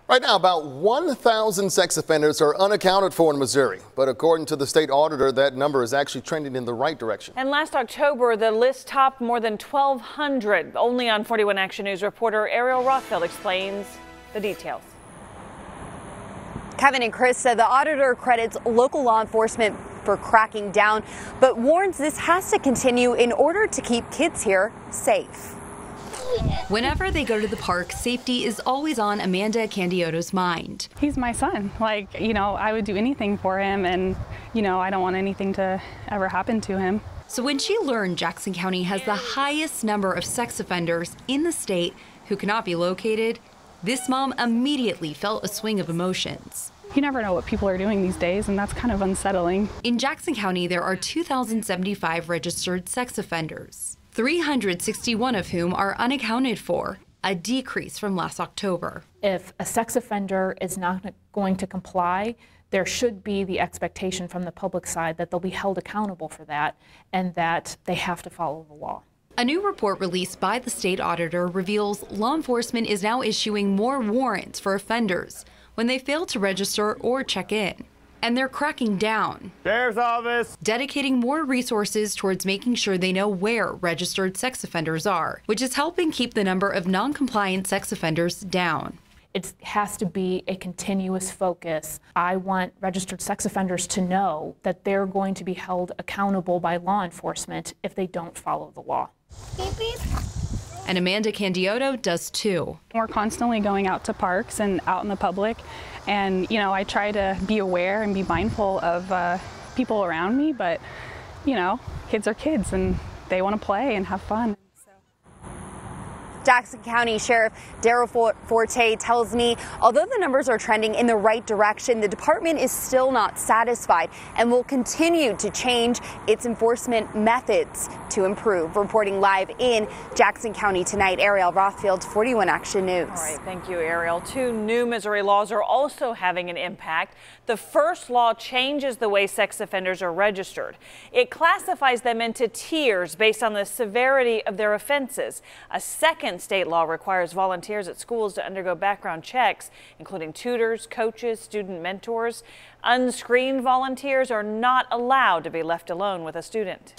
Right now, about 1,000 sex offenders are unaccounted for in Missouri. But according to the state auditor, that number is actually trending in the right direction. And last October, the list topped more than 1,200. Only on 41 Action News reporter Ariel Rothfeld explains the details. Kevin and Chris said the auditor credits local law enforcement for cracking down, but warns this has to continue in order to keep kids here safe. Whenever they go to the park, safety is always on Amanda Candioto's mind. He's my son. I would do anything for him, and, I don't want anything to ever happen to him. So when she learned Jackson County has the highest number of sex offenders in the state who cannot be located, this mom immediately felt a swing of emotions. You never know what people are doing these days, and that's kind of unsettling. In Jackson County, there are 2,075 registered sex offenders, 361 of whom are unaccounted for, a decrease from last October. If a sex offender is not going to comply, there should be the expectation from the public side that they'll be held accountable for that and that they have to follow the law. A new report released by the state auditor reveals law enforcement is now issuing more warrants for offenders when they fail to register or check in. And they're cracking down. Sheriff's Office. Dedicating more resources towards making sure they know where registered sex offenders are, which is helping keep the number of non-compliant sex offenders down. It has to be a continuous focus. I want registered sex offenders to know that they're going to be held accountable by law enforcement if they don't follow the law. Beep, beep. And Amanda Candioto does too. We're constantly going out to parks and out in the public, and I try to be aware and be mindful of people around me, but kids are kids and they want to play and have fun. Jackson County Sheriff Daryl Forte tells me, although the numbers are trending in the right direction, the department is still not satisfied and will continue to change its enforcement methods to improve. Reporting live in Jackson County tonight, Ariel Rothfield, 41 Action News. All right, thank you, Ariel. Two new Missouri laws are also having an impact. The first law changes the way sex offenders are registered. It classifies them into tiers based on the severity of their offenses. A second state law requires volunteers at schools to undergo background checks, including tutors, coaches, student mentors. Unscreened volunteers are not allowed to be left alone with a student.